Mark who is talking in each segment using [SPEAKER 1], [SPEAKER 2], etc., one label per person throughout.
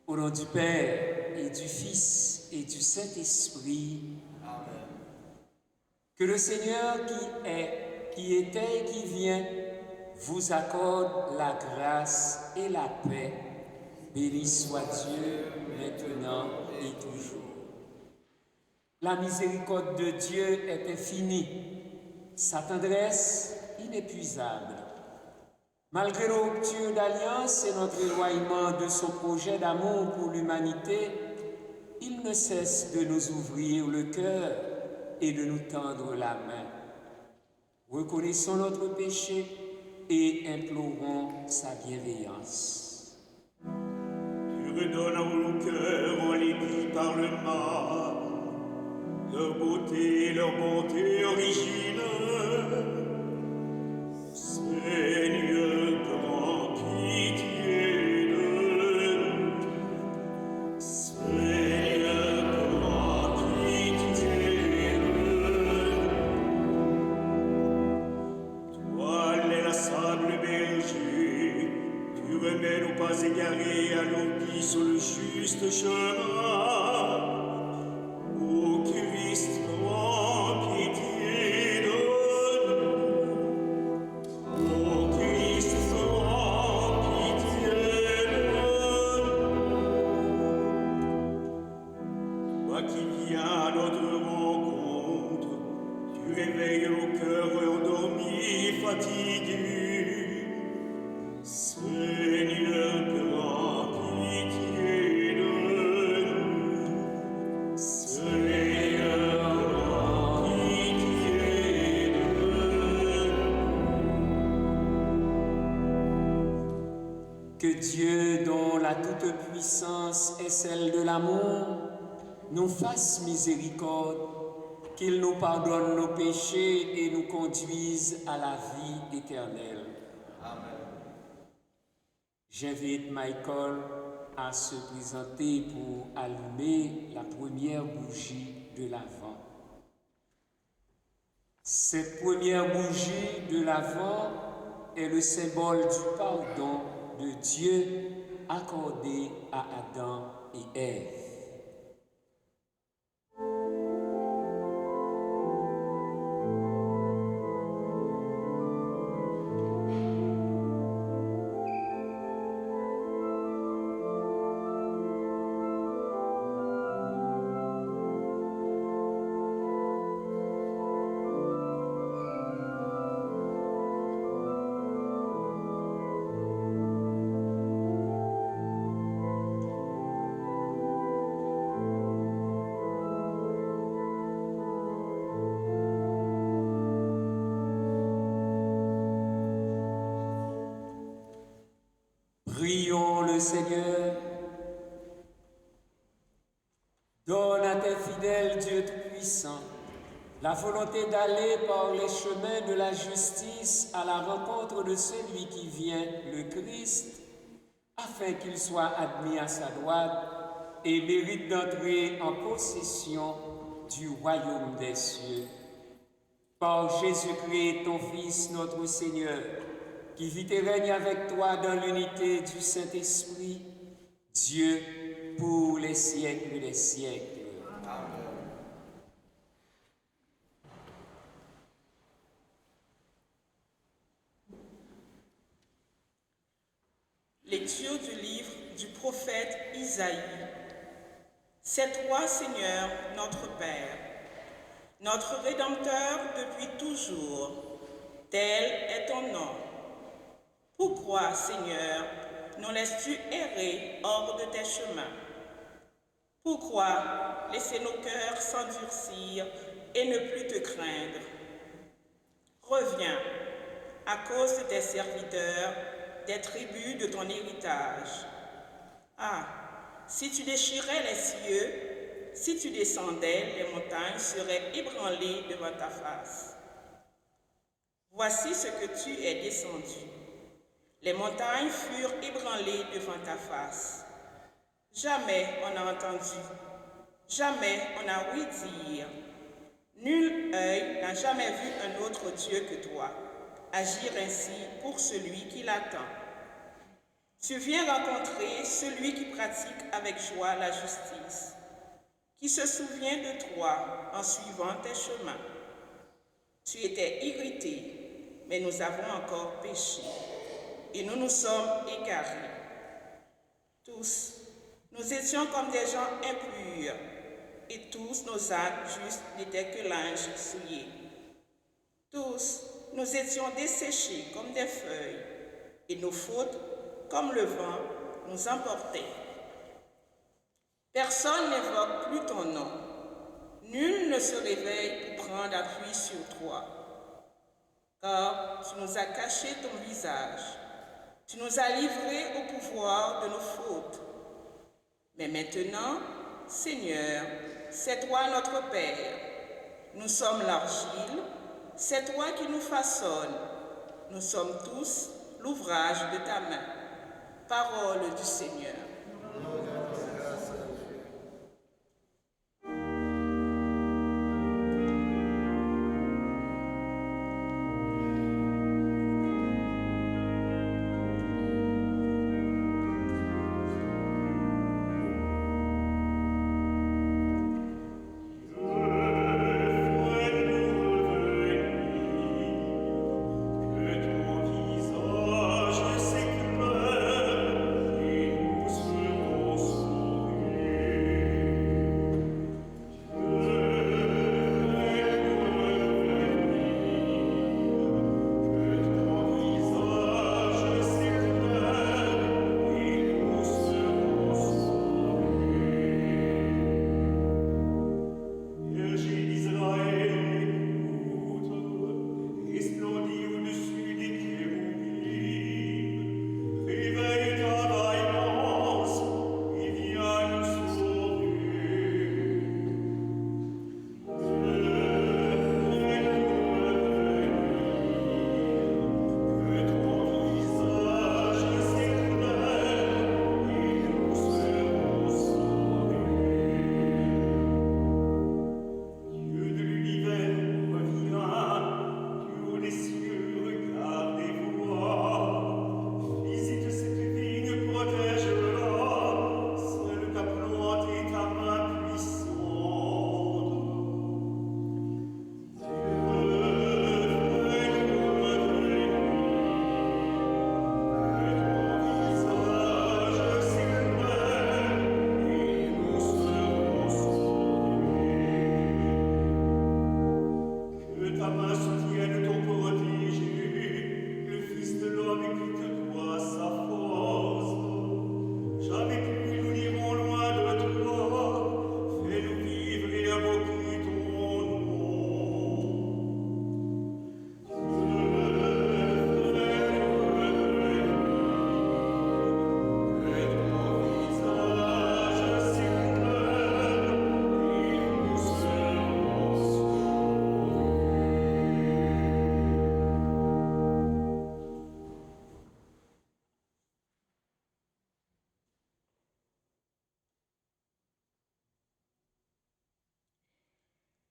[SPEAKER 1] Au nom du Père et du Fils et du Saint-Esprit.
[SPEAKER 2] Amen.
[SPEAKER 1] Que le Seigneur qui est, qui était et qui vient vous accorde la grâce et la paix. Béni soit Dieu maintenant et toujours. La miséricorde de Dieu est infinie, sa tendresse inépuisable. Malgré nos ruptures d'alliance et notre éloignement de son projet d'amour pour l'humanité, il ne cesse de nous ouvrir le cœur et de nous tendre la main. Reconnaissons notre péché et implorons sa bienveillance.
[SPEAKER 3] Tu redonnes à nos cœurs enlaidis par le mal leur bonté originelle. Seigneur, prends pitié de nous. Seigneur, prends pitié de nous. Toi, l'inlassable berger, tu remets nos pas égarés à nos pieds sur le juste chemin. Ô Christ, prends pitié de nous. Ô Christ, prends pitié de nous. Toi qui viens à notre rencontre, tu réveilles nos cœurs endormis, fatigués. Seigneur, prends pitié de nous. Seigneur, prends pitié de nous.
[SPEAKER 1] Que Dieu, dont la toute-puissance est celle de l'amour, nous fasse miséricorde, qu'il nous pardonne nos péchés et nous conduise à la vie éternelle.
[SPEAKER 2] Amen.
[SPEAKER 1] J'invite Michael à se présenter pour allumer la première bougie de l'Avent. Cette première bougie de l'Avent est le symbole du pardon de Dieu accordé à Adam et Ève. Prions le Seigneur. Donne à tes fidèles, Dieu Tout-Puissant, la volonté d'aller par les chemins de la justice à la rencontre de celui qui vient, le Christ, afin qu'il soit admis à sa droite et mérite d'entrer en possession du royaume des cieux. Par Jésus-Christ, ton Fils, notre Seigneur, qui vit et règne avec toi dans l'unité du Saint-Esprit, Dieu pour les siècles des siècles.
[SPEAKER 2] Amen.
[SPEAKER 4] Lecture du livre du prophète Isaïe. C'est toi, Seigneur, notre Père, notre Rédempteur depuis toujours. Tel est ton nom. Pourquoi, Seigneur, nous laisses-tu errer hors de tes chemins? Pourquoi laisser nos cœurs s'endurcir et ne plus te craindre? Reviens, à cause de tes serviteurs, des tribus de ton héritage. Ah, si tu déchirais les cieux, si tu descendais, les montagnes seraient ébranlées devant ta face. Voici ce que tu es descendu. Les montagnes furent ébranlées devant ta face. Jamais on n'a entendu, jamais on n'a ouï dire. Nul œil n'a jamais vu un autre Dieu que toi, agir ainsi pour celui qui l'attend. Tu viens rencontrer celui qui pratique avec joie la justice, qui se souvient de toi en suivant tes chemins. Tu étais irrité, mais nous avons encore péché, et nous nous sommes égarés. Tous, nous étions comme des gens impurs, et tous nos actes justes n'étaient que linge souillé. Tous, nous étions desséchés comme des feuilles, et nos fautes, comme le vent, nous emportaient. Personne n'évoque plus ton nom. Nul ne se réveille pour prendre appui sur toi. Car tu nous as caché ton visage. Tu nous as livrés au pouvoir de nos fautes. Mais maintenant, Seigneur, c'est toi notre Père. Nous sommes l'argile, c'est toi qui nous façonnes. Nous sommes tous l'ouvrage de ta main. Parole du Seigneur.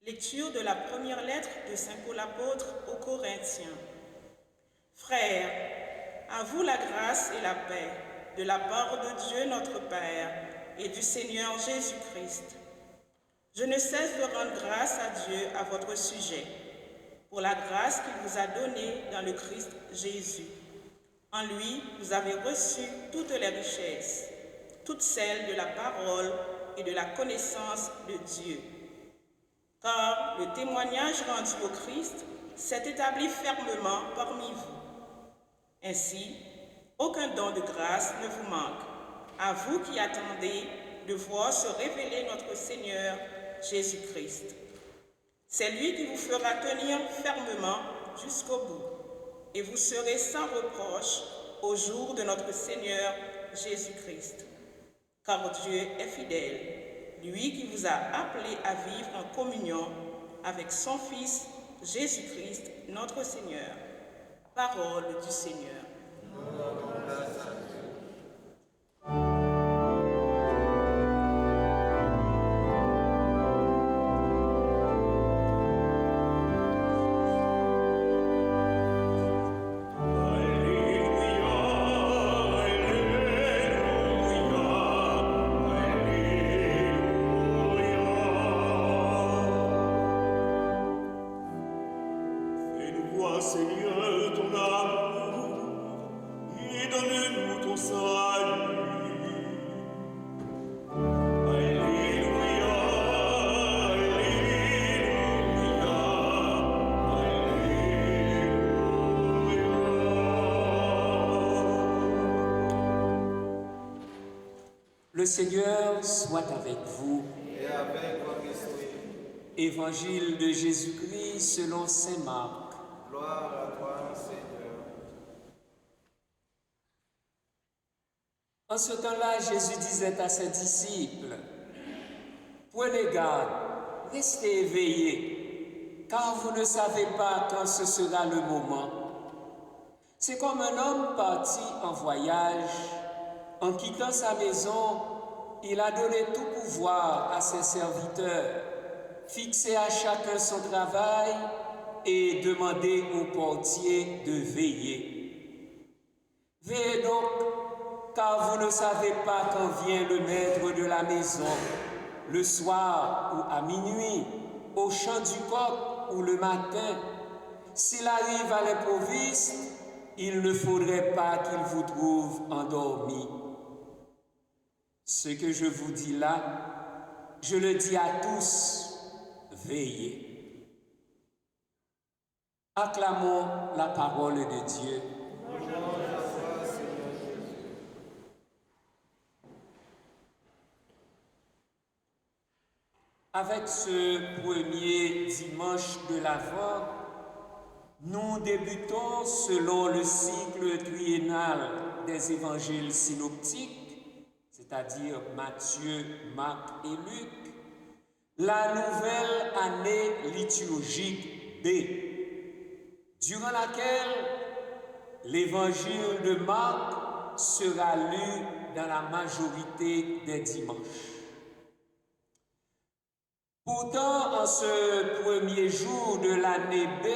[SPEAKER 4] Lecture de la première lettre de Saint Paul apôtre aux Corinthiens. Frères, à vous la grâce et la paix de la part de Dieu notre Père et du Seigneur Jésus-Christ. Je ne cesse de rendre grâce à Dieu à votre sujet, pour la grâce qu'il vous a donnée dans le Christ Jésus. En lui, vous avez reçu toutes les richesses, toutes celles de la parole et de la connaissance de Dieu. Car le témoignage rendu au Christ s'est établi fermement parmi vous. Ainsi, aucun don de grâce ne vous manque, à vous qui attendez de voir se révéler notre Seigneur Jésus-Christ. C'est lui qui vous fera tenir fermement jusqu'au bout, et vous serez sans reproche au jour de notre Seigneur Jésus-Christ. Car Dieu est fidèle, lui qui vous a appelé à vivre en communion avec son Fils Jésus-Christ, notre Seigneur. Parole du Seigneur.
[SPEAKER 3] Alléluia, Alléluia.
[SPEAKER 1] Le Seigneur soit avec vous.
[SPEAKER 2] Et avec votre esprit.
[SPEAKER 1] Évangile de Jésus-Christ selon saint Marc.
[SPEAKER 2] Gloire à toi, Seigneur.
[SPEAKER 1] En ce temps-là, Jésus disait à ses disciples, « Prenez garde, restez éveillés, car vous ne savez pas quand ce sera le moment. C'est comme un homme parti en voyage. En quittant sa maison, il a donné tout pouvoir à ses serviteurs, fixé à chacun son travail et demandé au portier de veiller. Veillez donc, car vous ne savez pas quand vient le maître de la maison, le soir ou à minuit, au chant du coq ou le matin. S'il arrive à l'improviste, il ne faudrait pas qu'il vous trouve endormis. Ce que je vous dis là, je le dis à tous, veillez. » Acclamons la parole de Dieu. Avec ce premier dimanche de l'Avent, nous débutons selon le cycle triennal des évangiles synoptiques, c'est-à-dire Matthieu, Marc et Luc, la nouvelle année liturgique B, durant laquelle l'évangile de Marc sera lu dans la majorité des dimanches. Pourtant, en ce premier jour de l'année B,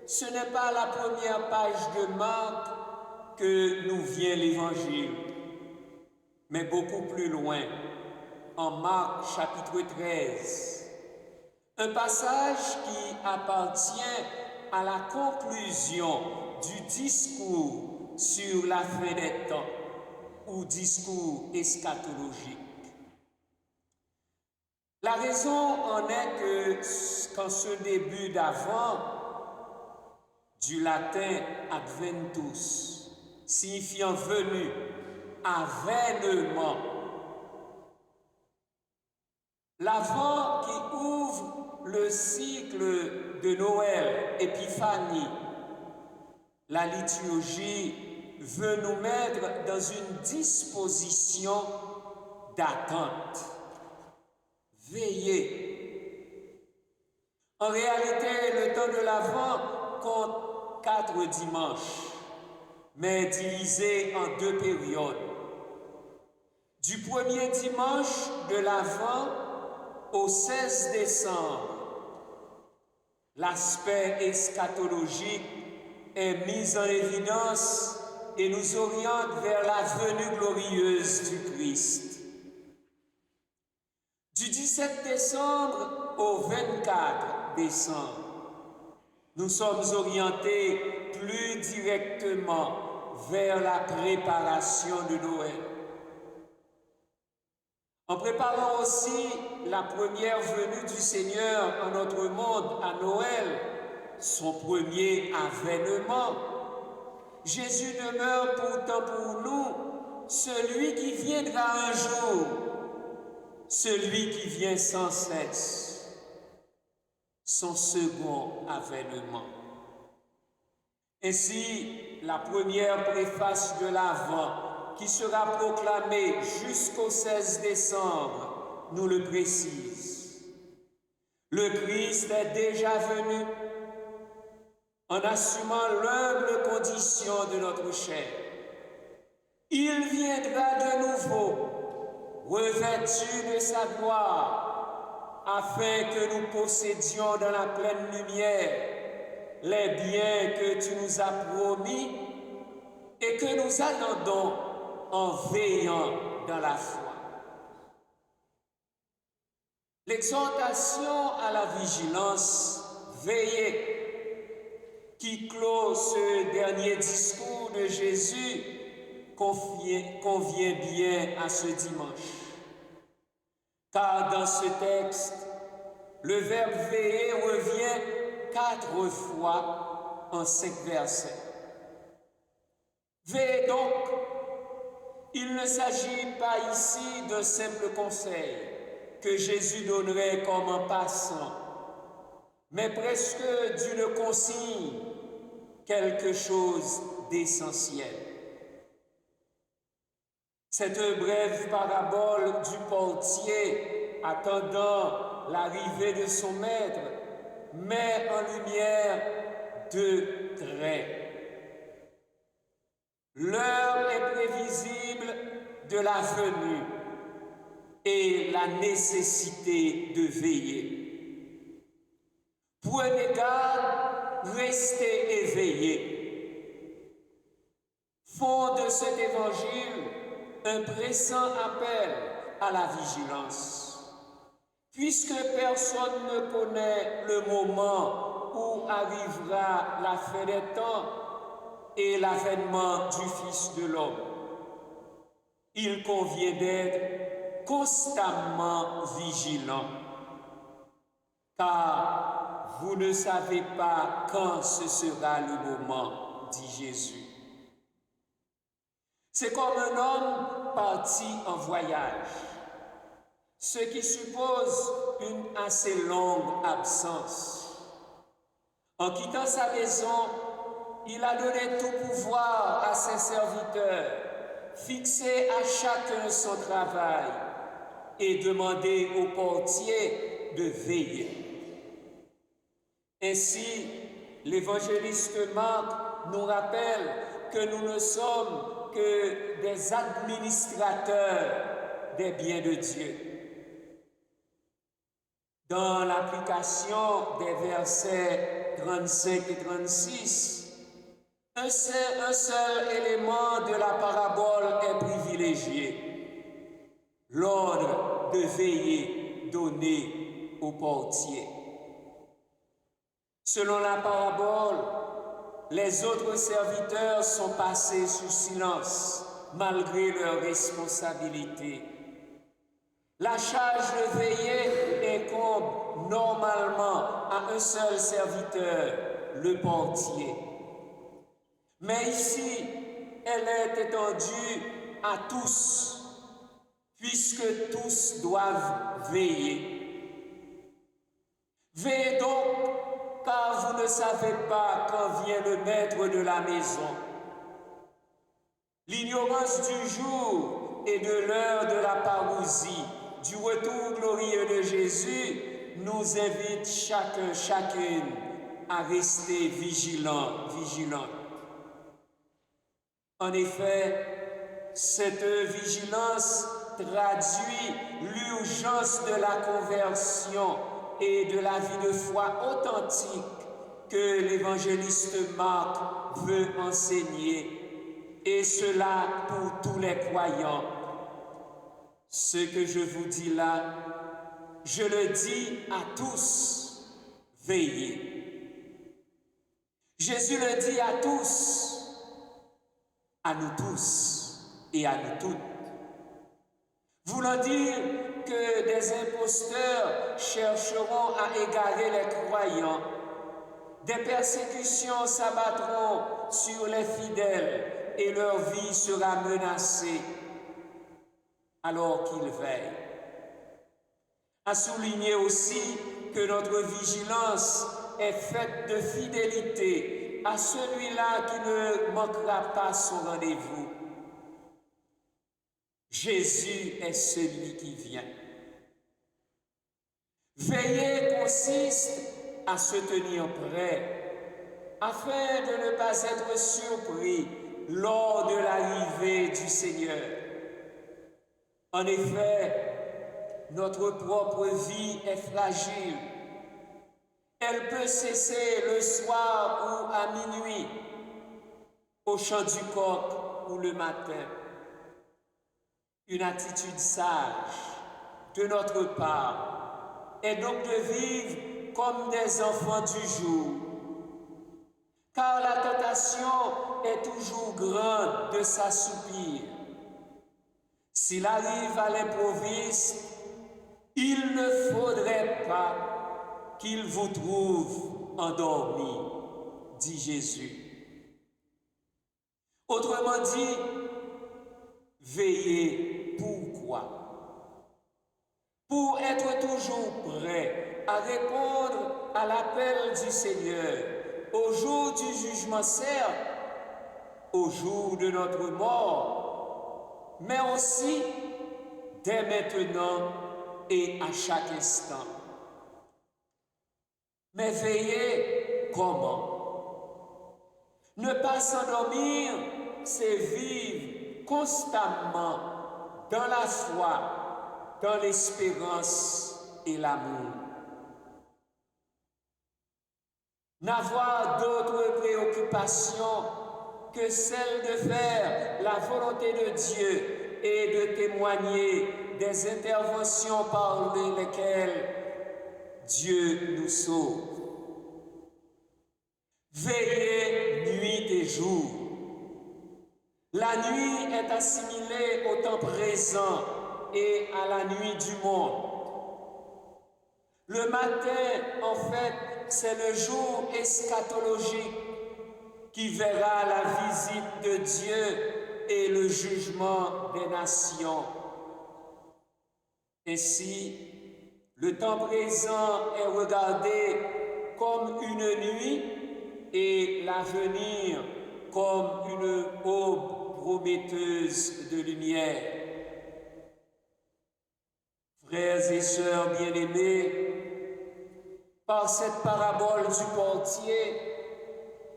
[SPEAKER 1] ce n'est pas à la première page de Marc que nous vient l'évangile, mais beaucoup plus loin, en Marc chapitre 13, un passage qui appartient à la conclusion du discours sur la fin des temps, ou discours eschatologique. La raison en est que qu'en ce début d'Avent, du latin adventus, signifiant venu, avènement, l'Avent qui ouvre le cycle de Noël, Épiphanie, la liturgie veut nous mettre dans une disposition d'attente. Veillez. En réalité, le temps de l'Avent compte 4 dimanches, mais divisé en 2 périodes. Du premier dimanche de l'Avent au 16 décembre, l'aspect eschatologique est mis en évidence et nous oriente vers la venue glorieuse du Christ. Du 17 décembre au 24 décembre, nous sommes orientés plus directement vers la préparation de Noël. En préparant aussi la première venue du Seigneur en notre monde à Noël, son premier avènement, Jésus demeure pourtant pour nous celui qui viendra un jour, celui qui vient sans cesse, son second avènement. Ainsi, la première préface de l'Avent, qui sera proclamée jusqu'au 16 décembre, nous le précise. Le Christ est déjà venu en assumant l'humble condition de notre chair. Il viendra de nouveau, revêtu de sa gloire, afin que nous possédions dans la pleine lumière les biens que tu nous as promis et que nous attendons en veillant dans la foi. L'exhortation à la vigilance, veillez, qui clôt ce dernier discours de Jésus, convient bien à ce dimanche. Car dans ce texte, le verbe veiller revient 4 fois en 5 versets. Veillez donc, il ne s'agit pas ici d'un simple conseil que Jésus donnerait comme en passant, mais presque d'une consigne, quelque chose d'essentiel. Cette brève parabole du portier attendant l'arrivée de son maître met en lumière 2 traits. L'heure est prévisible de la venue et la nécessité de veiller. Prenez garde, restez éveillés. Fond de cet évangile un pressant appel à la vigilance, puisque personne ne connaît le moment où arrivera la fin des temps et l'avènement du Fils de l'homme. Il convient d'être constamment vigilant, car vous ne savez pas quand ce sera le moment, dit Jésus. C'est comme un homme parti en voyage, ce qui suppose une assez longue absence. En quittant sa maison, il a donné tout pouvoir à ses serviteurs, fixé à chacun son travail et demandé au portier de veiller. Ainsi, l'évangéliste Marc nous rappelle que nous ne sommes que des administrateurs des biens de Dieu. Dans l'application des versets 35 et 36, un seul élément de la parabole est privilégié, l'ordre de veiller donné au portier. Selon la parabole, les autres serviteurs sont passés sous silence malgré leur responsabilité. La charge de veiller incombe normalement à un seul serviteur, le portier. Mais ici, elle est étendue à tous, puisque tous doivent veiller. Veillez donc, car vous ne savez pas quand vient le maître de la maison. L'ignorance du jour et de l'heure de la parousie, du retour glorieux de Jésus, nous invite chacune à rester vigilants. En effet, cette vigilance traduit l'urgence de la conversion et de la vie de foi authentique que l'évangéliste Marc veut enseigner, et cela pour tous les croyants. Ce que je vous dis là, je le dis à tous, veillez. Jésus le dit à tous, à nous tous et à nous toutes. Voulant dire que des imposteurs chercheront à égarer les croyants, des persécutions s'abattront sur les fidèles et leur vie sera menacée alors qu'ils veillent. À souligner aussi que notre vigilance est faite de fidélité à celui-là qui ne manquera pas son rendez-vous. Jésus est celui qui vient. Veiller consiste à se tenir prêt afin de ne pas être surpris lors de l'arrivée du Seigneur. En effet, notre propre vie est fragile. Elle peut cesser le soir ou à minuit, au chant du coq ou le matin. Une attitude sage de notre part est donc de vivre comme des enfants du jour, car la tentation est toujours grande de s'assoupir. S'il arrive à l'improviste, il ne faudrait pas qu'il vous trouve endormi, dit Jésus. Autrement dit, veillez pourquoi? Pour être toujours prêt à répondre à l'appel du Seigneur au jour du jugement, certes, au jour de notre mort, mais aussi dès maintenant et à chaque instant. Mais veiller comment? Ne pas s'endormir, c'est vivre constamment dans la foi, dans l'espérance et l'amour. N'avoir d'autres préoccupations que celle de faire la volonté de Dieu et de témoigner des interventions par lesquelles Dieu nous sauve. Veillez nuit et jour. La nuit est assimilée au temps présent et à la nuit du monde. Le matin, en fait, c'est le jour eschatologique qui verra la visite de Dieu et le jugement des nations. Ainsi, le temps présent est regardé comme une nuit et l'avenir comme une aube prometteuse de lumière. Frères et sœurs bien-aimés, par cette parabole du portier,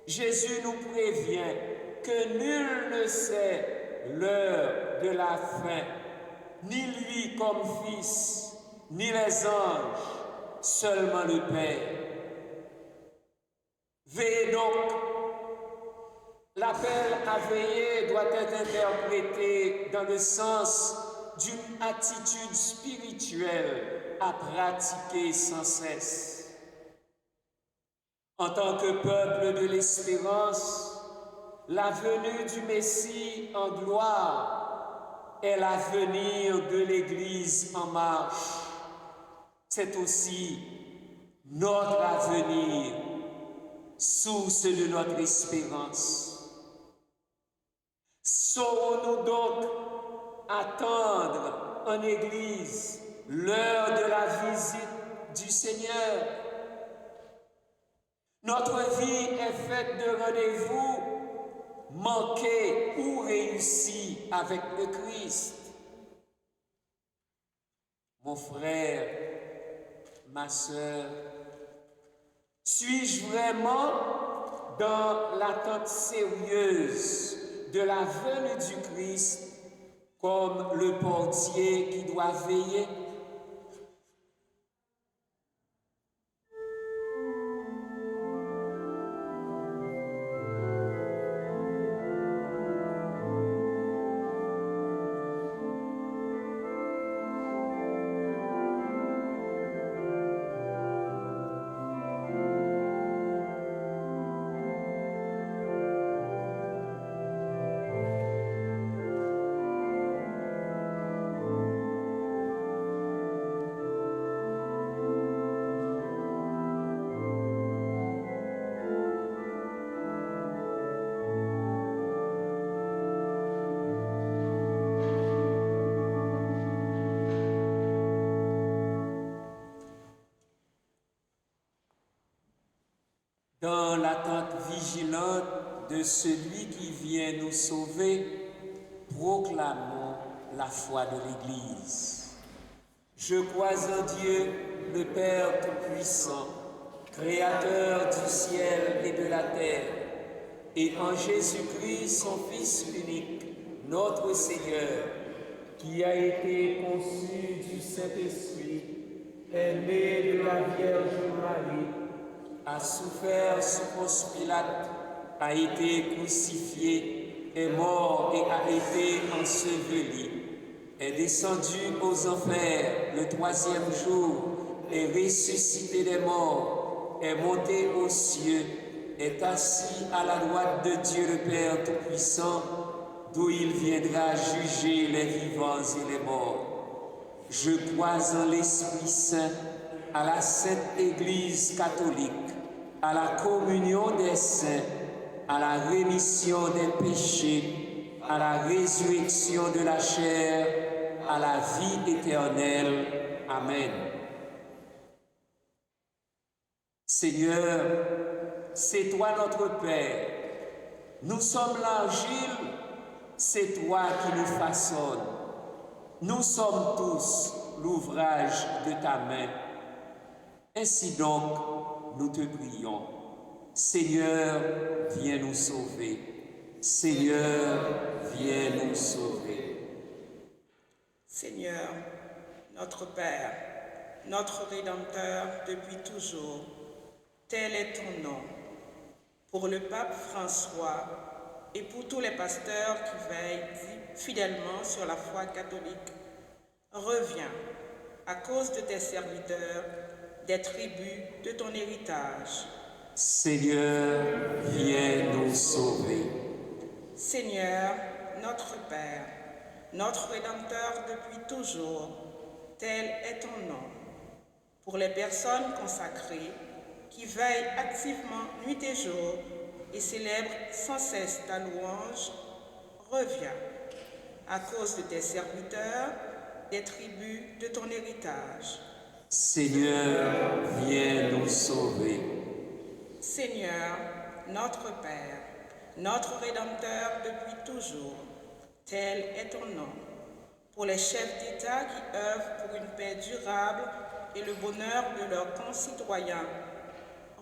[SPEAKER 1] Jésus nous prévient que nul ne sait l'heure de la fin, ni lui comme fils, ni les anges, seulement le Père. Veillez donc. L'appel à veiller doit être interprété dans le sens d'une attitude spirituelle à pratiquer sans cesse. En tant que peuple de l'espérance, la venue du Messie en gloire est l'avenir de l'Église en marche. C'est aussi notre avenir, source de notre espérance. Saurons-nous donc attendre en Église l'heure de la visite du Seigneur? Notre vie est faite de rendez-vous manqués ou réussis avec le Christ. Mon frère, ma sœur, suis-je vraiment dans l'attente sérieuse de la venue du Christ comme le portier qui doit veiller? Dans l'attente vigilante de celui qui vient nous sauver, proclamons la foi de l'Église. Je crois en Dieu, le Père Tout-Puissant, Créateur du ciel et de la terre, et en Jésus-Christ, son Fils unique, notre Seigneur, qui a été conçu du Saint-Esprit, est né de la Vierge Marie, a souffert sous Ponce Pilate, a été crucifié, est mort et a été enseveli, est descendu aux enfers le troisième jour, est ressuscité des morts, est monté aux cieux, est assis à la droite de Dieu le Père Tout-Puissant, d'où il viendra juger les vivants et les morts. Je crois en l'Esprit Saint, à la Sainte Église catholique, à la communion des saints, à la rémission des péchés, à la résurrection de la chair, à la vie éternelle. Amen. Seigneur, c'est toi notre Père. Nous sommes l'argile, c'est toi qui nous façonnes. Nous sommes tous l'ouvrage de ta main. Ainsi donc, nous te prions. Seigneur, viens nous sauver. Seigneur, viens nous sauver.
[SPEAKER 4] Seigneur, notre Père, notre Rédempteur depuis toujours, tel est ton nom. Pour le pape François et pour tous les pasteurs qui veillent fidèlement sur la foi catholique, reviens à cause de tes serviteurs des tribus de ton héritage.
[SPEAKER 1] Seigneur, viens nous sauver.
[SPEAKER 4] Seigneur, notre Père, notre Rédempteur depuis toujours, tel est ton nom. Pour les personnes consacrées qui veillent activement nuit et jour et célèbrent sans cesse ta louange, reviens à cause de tes serviteurs des tribus de ton héritage.
[SPEAKER 1] Seigneur, viens nous sauver.
[SPEAKER 4] Seigneur, notre Père, notre Rédempteur depuis toujours, tel est ton nom. Pour les chefs d'État qui œuvrent pour une paix durable et le bonheur de leurs concitoyens,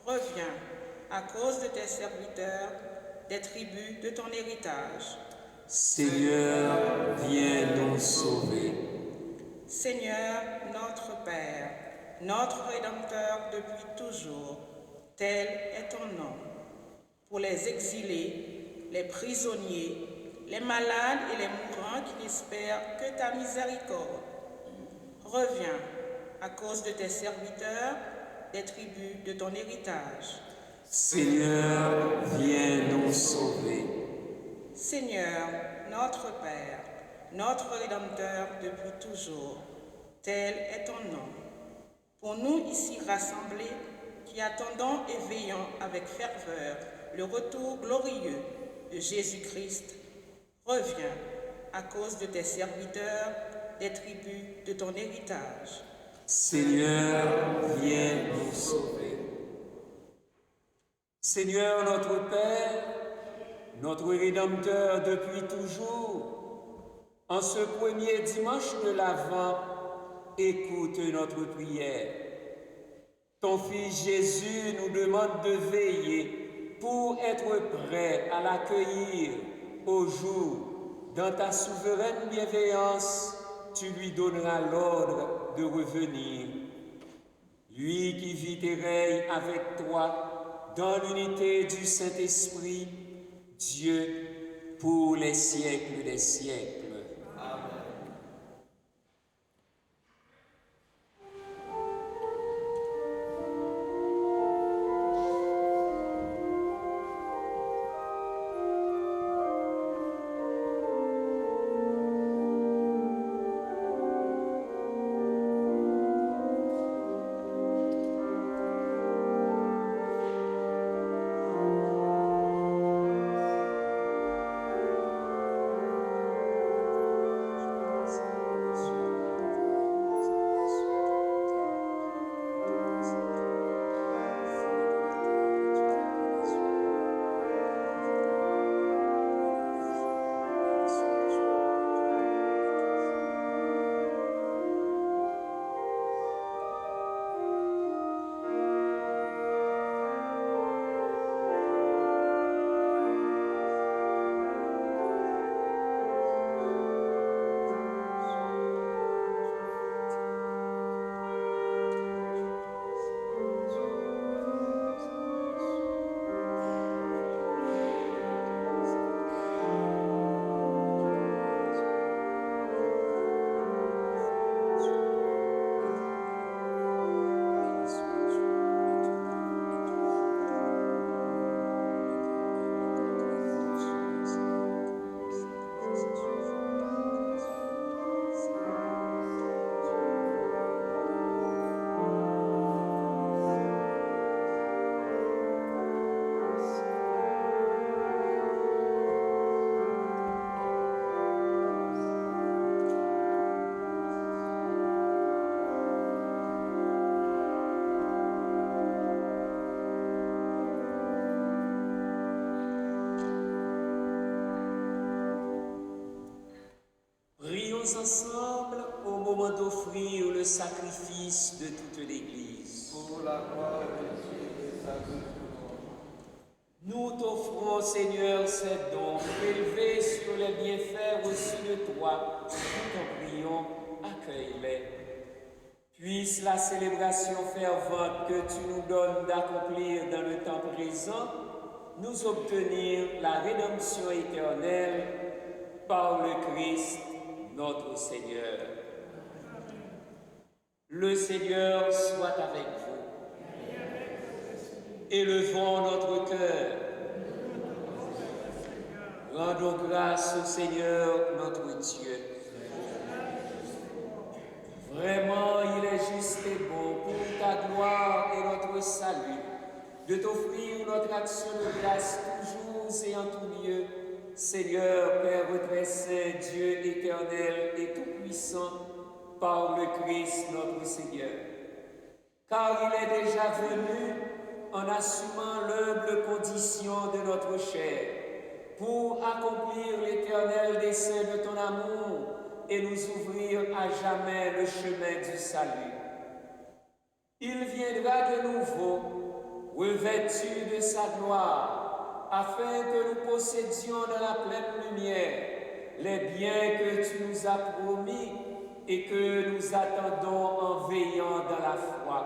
[SPEAKER 4] reviens à cause de tes serviteurs des tribus de ton héritage.
[SPEAKER 1] Seigneur, viens nous sauver.
[SPEAKER 4] Seigneur, notre Père, notre Rédempteur depuis toujours, tel est ton nom. Pour les exilés, les prisonniers, les malades et les mourants qui n'espèrent que ta miséricorde, reviens à cause de tes serviteurs des tribus de ton héritage.
[SPEAKER 1] Seigneur, viens nous sauver.
[SPEAKER 4] Seigneur, notre Père, notre Rédempteur depuis toujours, tel est ton nom. Pour nous ici rassemblés, qui attendons et veillons avec ferveur le retour glorieux de Jésus-Christ, reviens à cause de tes serviteurs des tribus de ton héritage.
[SPEAKER 1] Seigneur, viens nous sauver. Seigneur notre Père, notre Rédempteur depuis toujours, en ce premier dimanche de l'Avent, écoute notre prière. Ton Fils Jésus nous demande de veiller pour être prêt à l'accueillir au jour. Dans ta souveraine bienveillance, tu lui donneras l'ordre de revenir. Lui qui vit et règne avec toi dans l'unité du Saint-Esprit, Dieu, pour les siècles des siècles. Prions ensemble au moment d'offrir le sacrifice de toute l'Église.
[SPEAKER 2] Pour la gloire de Dieu et sa gloire.
[SPEAKER 1] Nous t'offrons, Seigneur, ces dons élevés sur les bienfaits reçus de toi. Nous t'en prions, accueille-les. Puisse la célébration fervente que tu nous donnes d'accomplir dans le temps présent nous obtenir la rédemption éternelle par le Christ, notre Seigneur. Le Seigneur soit avec vous. Élevons notre cœur. Rendons grâce au Seigneur, notre Dieu. Vraiment, il est juste et bon pour ta gloire et notre salut de t'offrir notre action de grâce toujours et en tout lieu, Seigneur, Père très saint, Dieu éternel et tout-puissant, par le Christ notre Seigneur. Car il est déjà venu en assumant l'humble condition de notre chair, pour accomplir l'éternel dessein de ton amour et nous ouvrir à jamais le chemin du salut. Il viendra de nouveau, revêtu de sa gloire, afin que nous possédions dans la pleine lumière les biens que tu nous as promis et que nous attendons en veillant dans la foi.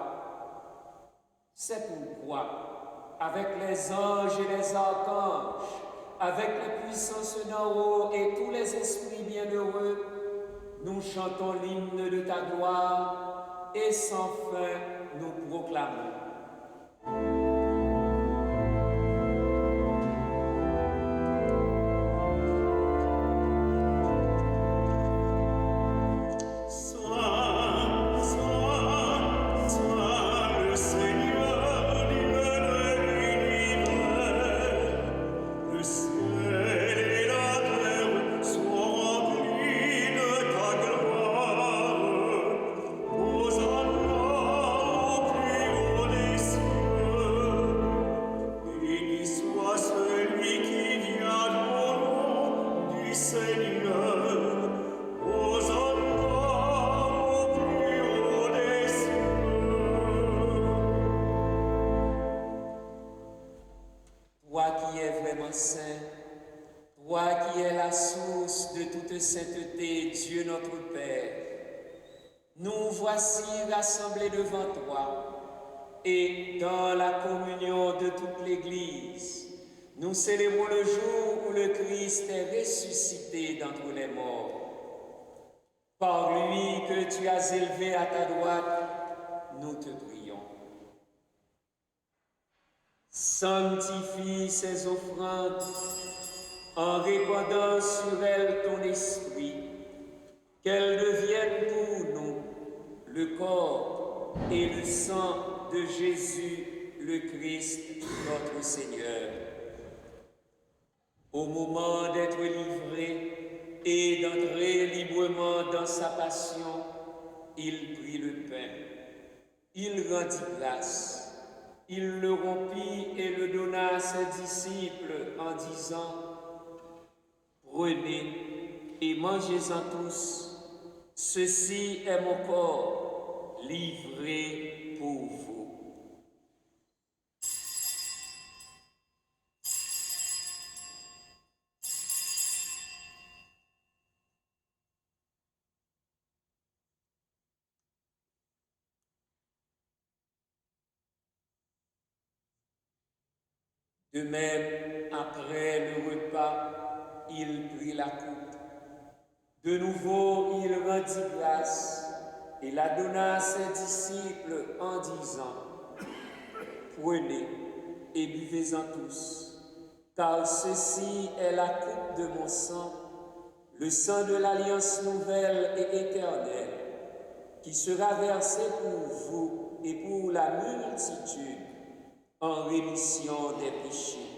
[SPEAKER 1] C'est pourquoi, avec les anges et les archanges, avec les puissances d'en haut et tous les esprits bienheureux, nous chantons l'hymne de ta gloire et sans fin nous proclamons. Sainteté, Dieu notre Père, nous voici rassemblés devant toi et dans la communion de toute l'Église, nous célébrons le jour où le Christ est ressuscité d'entre les morts. Par lui que tu as élevé à ta droite, nous te prions. Sanctifie ces offrandes en répandant sur elles ton esprit, qu'elles deviennent pour nous le corps et le sang de Jésus, le Christ, notre Seigneur. Au moment d'être livré et d'entrer librement dans sa passion, il prit le pain, il rendit grâce, il le rompit et le donna à ses disciples en disant: prenez et mangez-en tous, ceci est mon corps livré pour vous. De même, après le repas, il prit la coupe. De nouveau, il rendit grâce et la donna à ses disciples en disant: prenez et buvez-en tous, car ceci est la coupe de mon sang, le sang de l'alliance nouvelle et éternelle, qui sera versé pour vous et pour la multitude en rémission des péchés.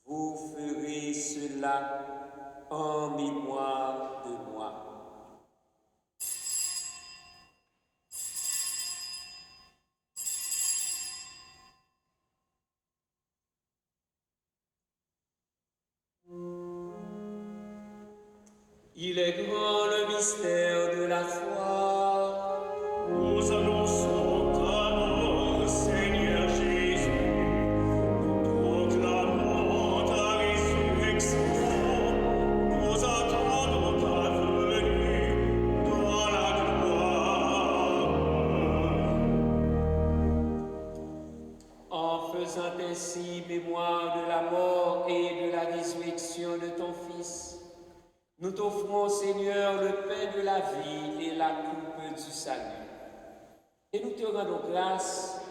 [SPEAKER 1] Vous ferez cela en mémoire de moi. Il est grand célébrons le mystère de la foi.
[SPEAKER 3] Nous annonçons ta mort, Seigneur Jésus. Nous proclamons ta résurrection. Nous attendons ta venue dans la gloire.
[SPEAKER 1] En faisant ainsi mémoire de la mort et de la résurrection de ton Fils, nous t'offrons, Seigneur, le pain de la vie et la coupe du salut. Et nous te rendons grâce,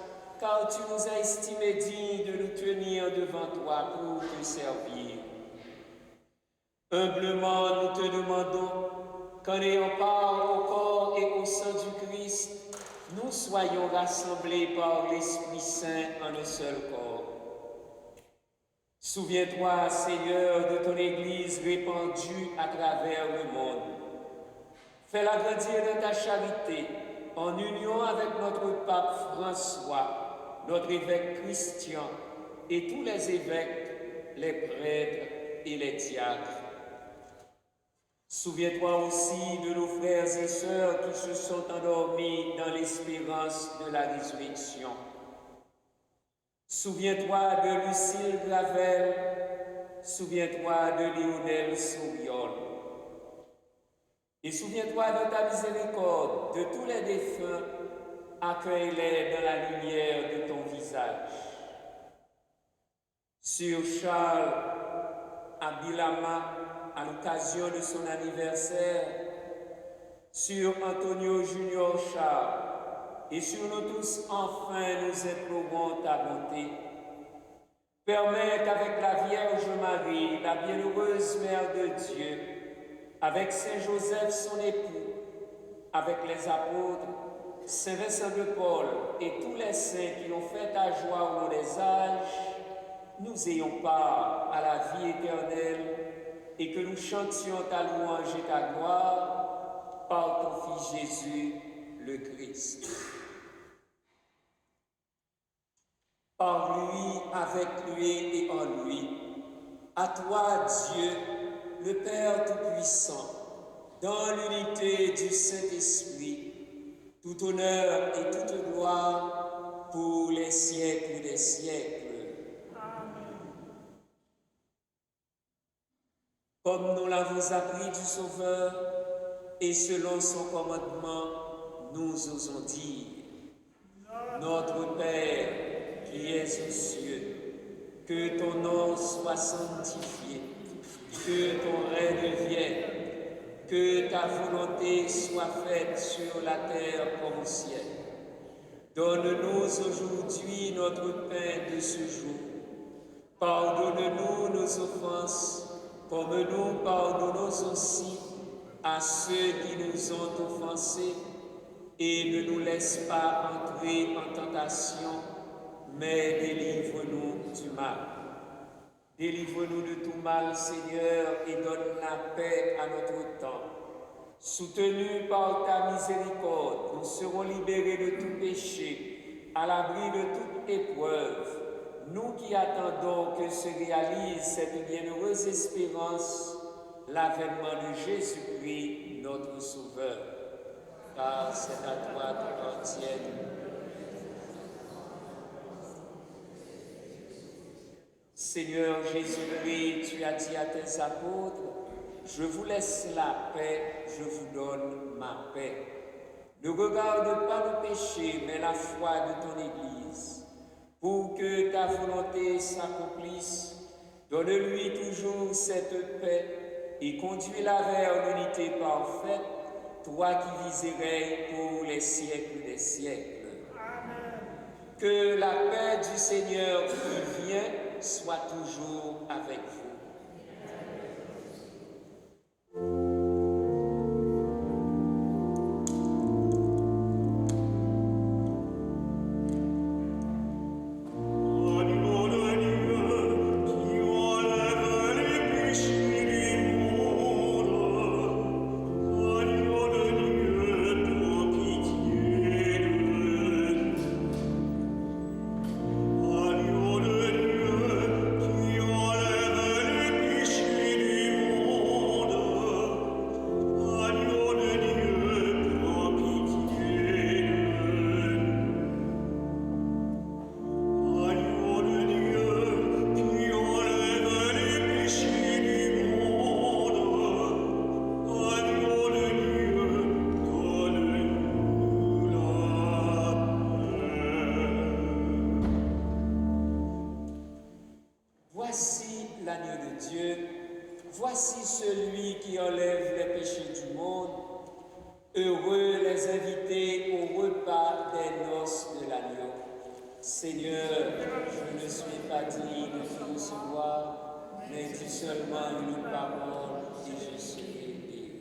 [SPEAKER 1] car tu nous as estimés dignes de nous tenir devant toi pour te servir. Humblement, nous te demandons qu'en ayant part au corps et au sang du Christ, nous soyons rassemblés par l'Esprit Saint en un seul corps. Souviens-toi, Seigneur, de ton Église répandue à travers le monde. Fais-la grandir dans ta charité, en union avec notre pape François, notre évêque Christian et tous les évêques, les prêtres et les diacres. Souviens-toi aussi de nos frères et sœurs qui se sont endormis dans l'espérance de la résurrection. Souviens-toi de Lucille Gravel, souviens-toi de Lionel Souriol. Et souviens-toi de ta miséricorde, de tous les défunts, accueille-les dans la lumière de ton visage. Sur Charles Abilama, à l'occasion de son anniversaire, sur Antonio Junior Charles, et sur nous tous, enfin, nous implorons ta bonté. Permets qu'avec la Vierge Marie, la bienheureuse Mère de Dieu, avec Saint Joseph, son époux, avec les apôtres, Saint Vincent de Paul et tous les saints qui ont fait ta joie au long des âges, nous ayons part à la vie éternelle et que nous chantions ta louange et ta gloire par ton Fils Jésus, le Christ. Par lui, avec lui et en lui, à toi, Dieu, le Père Tout-Puissant, dans l'unité du Saint-Esprit, tout honneur et toute gloire pour les siècles des siècles. Amen. Comme nous l'avons appris du Sauveur, et selon son commandement, nous osons dire: Notre Père, qui es aux cieux, que ton nom soit sanctifié, que ton règne vienne, que ta volonté soit faite sur la terre comme au ciel. Donne-nous aujourd'hui notre pain de ce jour. Pardonne-nous nos offenses, comme nous pardonnons aussi à ceux qui nous ont offensés, et ne nous laisse pas entrer en tentation, mais délivre-nous du mal. Délivre-nous de tout mal, Seigneur, et donne la paix à notre temps. Soutenus par ta miséricorde, nous serons libérés de tout péché, à l'abri de toute épreuve, nous qui attendons que se réalise cette bienheureuse espérance, l'avènement de Jésus-Christ, notre Sauveur. Car c'est à toi qu'appartiennent. Seigneur Jésus-Christ, tu as dit à tes apôtres: je vous laisse la paix, je vous donne ma paix. Ne regarde pas le péché, mais la foi de ton Église. Pour que ta volonté s'accomplisse, donne-lui toujours cette paix et conduis-la vers l'unité parfaite, toi qui vis et règnes pour les siècles des siècles. Amen. Que la paix du Seigneur qui vient soit toujours avec vous.
[SPEAKER 3] Agneau de Dieu, qui enlève
[SPEAKER 1] Heureux les invités au repas des noces de l'agneau. Seigneur, je ne suis pas digne de te recevoir, mais dis seulement une parole et je serai guéri.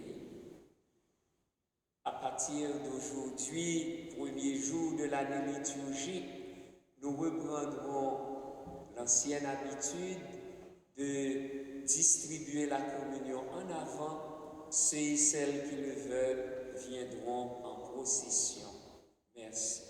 [SPEAKER 1] À partir d'aujourd'hui, premier jour de l'année liturgique, nous reprendrons l'ancienne habitude de distribuer la communion en avant. Ceux et celles qui le veulent viendront en procession. Merci.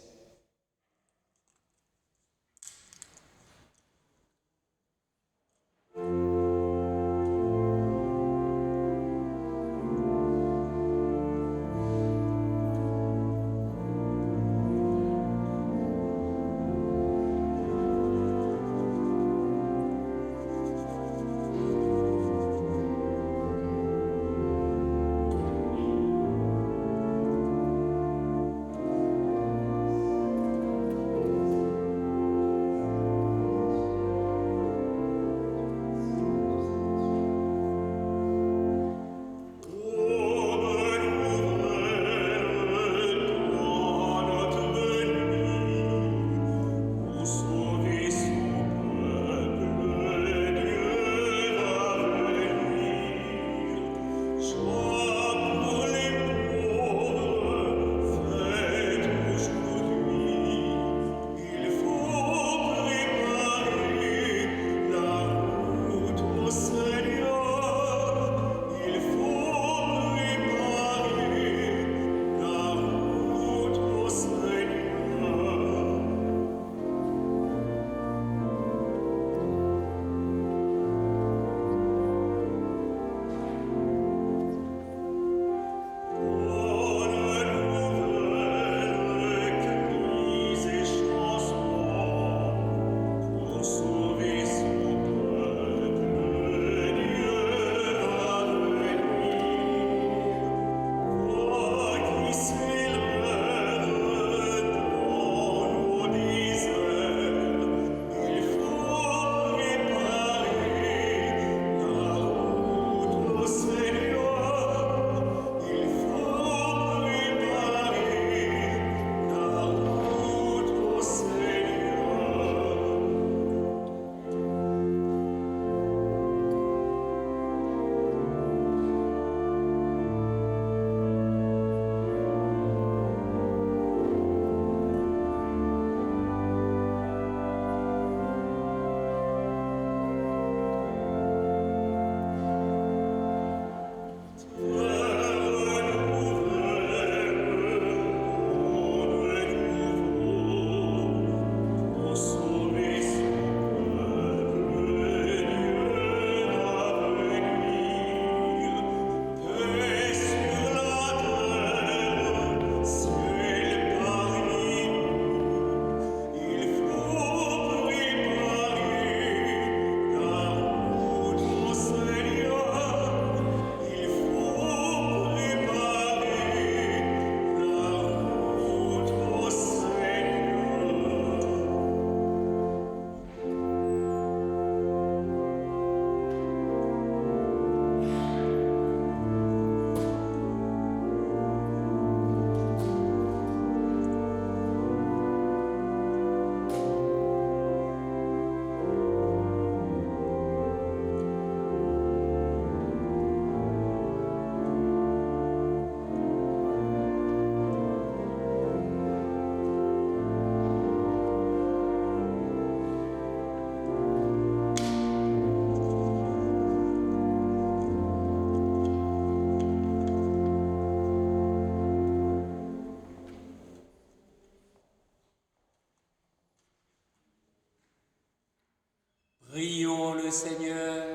[SPEAKER 1] Prions le Seigneur.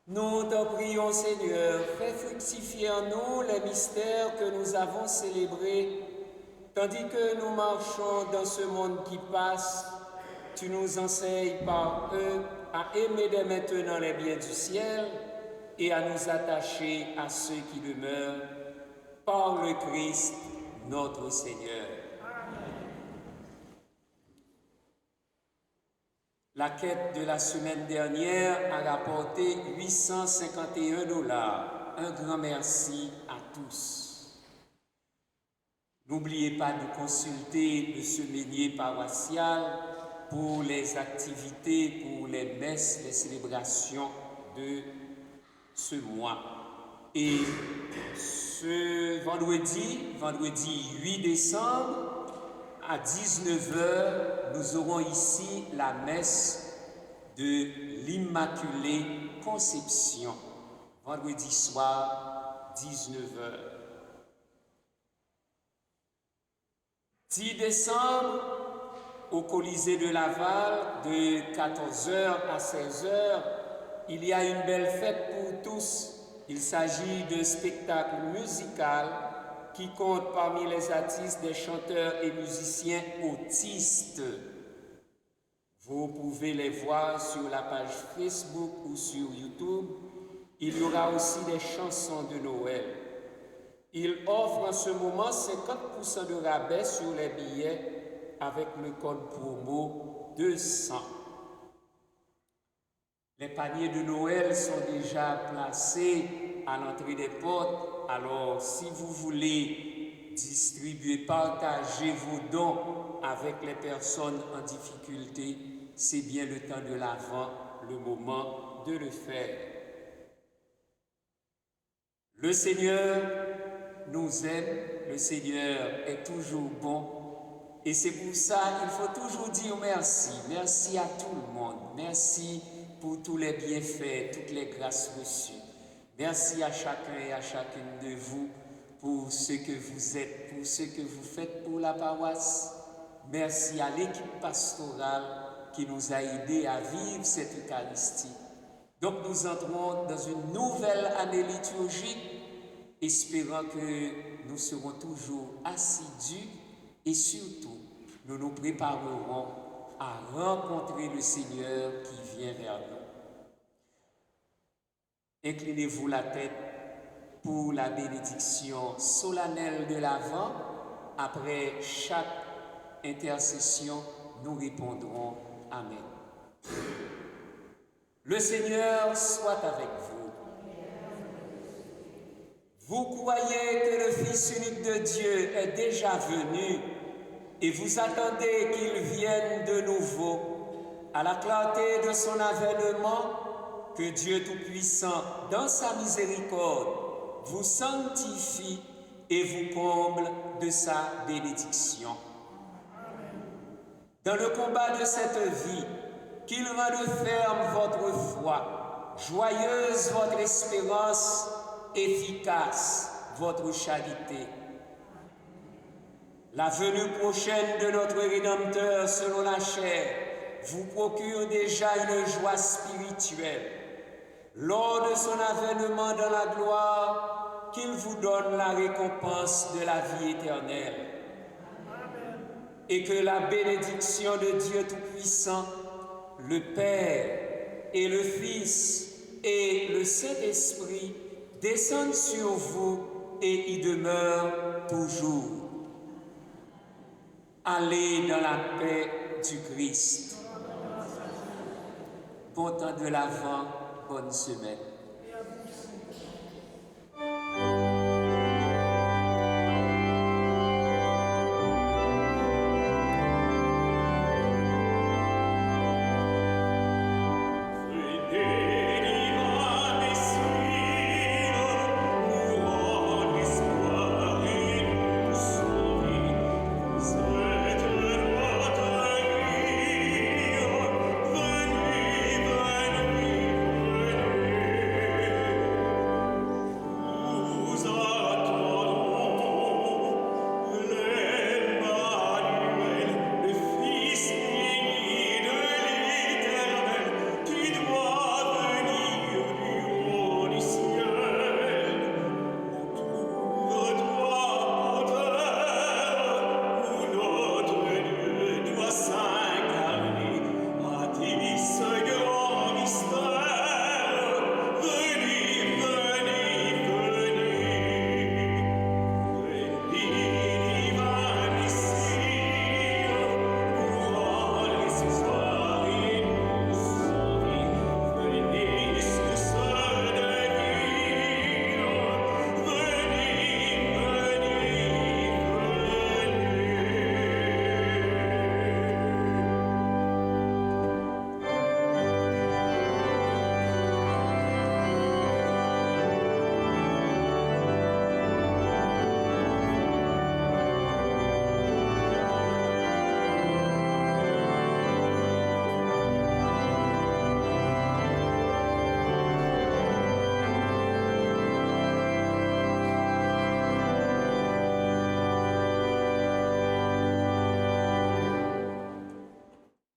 [SPEAKER 1] Nous t'en prions, Seigneur, fais fructifier en nous les mystères que nous avons célébrés, tandis que nous marchons dans ce monde qui passe. Tu nous enseignes par eux à aimer dès maintenant les biens du ciel et à nous attacher à ceux qui demeurent, par le Christ, notre Seigneur. La quête de la semaine dernière a rapporté $851. un grand merci à tous. N'oubliez pas de consulter le semainier paroissial pour les activités, pour les messes, les célébrations de ce mois. Et ce vendredi 8 décembre, à 19h, nous aurons ici la messe de l'Immaculée Conception. Vendredi soir, 19h. 10 décembre, au Colisée de Laval, de 14h à 16h, il y a une belle fête pour tous. Il s'agit d'un spectacle musical qui compte parmi les artistes des chanteurs et musiciens autistes. Vous pouvez les voir sur la page Facebook ou sur YouTube. Il y aura aussi des chansons de Noël. Il offre en ce moment 50% de rabais sur les billets avec le code promo 200. Les paniers de Noël sont déjà placés à l'entrée des portes. Alors, si vous voulez distribuer, partager vos dons avec les personnes en difficulté, c'est bien le temps de l'Avent, le moment de le faire. Le Seigneur nous aime, le Seigneur est toujours bon. Et c'est pour ça qu'il faut toujours dire merci. Merci à tout le monde. Merci pour tous les bienfaits, toutes les grâces reçues. Merci à chacun et à chacune de vous pour ce que vous êtes, pour ce que vous faites pour la paroisse. Merci à l'équipe pastorale qui nous a aidés à vivre cette Eucharistie. Donc nous entrons dans une nouvelle année liturgique, espérant que nous serons toujours assidus et surtout, nous nous préparerons à rencontrer le Seigneur qui vient vers nous. Inclinez-vous la tête pour la bénédiction solennelle de l'Avent. Après chaque intercession, nous répondrons Amen. Le Seigneur soit avec vous. Vous croyez que le Fils unique de Dieu est déjà venu et vous attendez qu'il vienne de nouveau à la clarté de son avènement. Que Dieu Tout-Puissant, dans sa miséricorde, vous sanctifie et vous comble de sa bénédiction. Dans le combat de cette vie, qu'il rende ferme votre foi, joyeuse votre espérance, efficace votre charité. La venue prochaine de notre Rédempteur selon la chair vous procure déjà une joie spirituelle. Lors de son avènement dans la gloire, qu'il vous donne la récompense de la vie éternelle. Et que la bénédiction de Dieu Tout-Puissant, le Père et le Fils et le Saint-Esprit descendent sur vous et y demeurent toujours. Allez dans la paix du Christ. Bon temps de l'Avent, bonne semaine.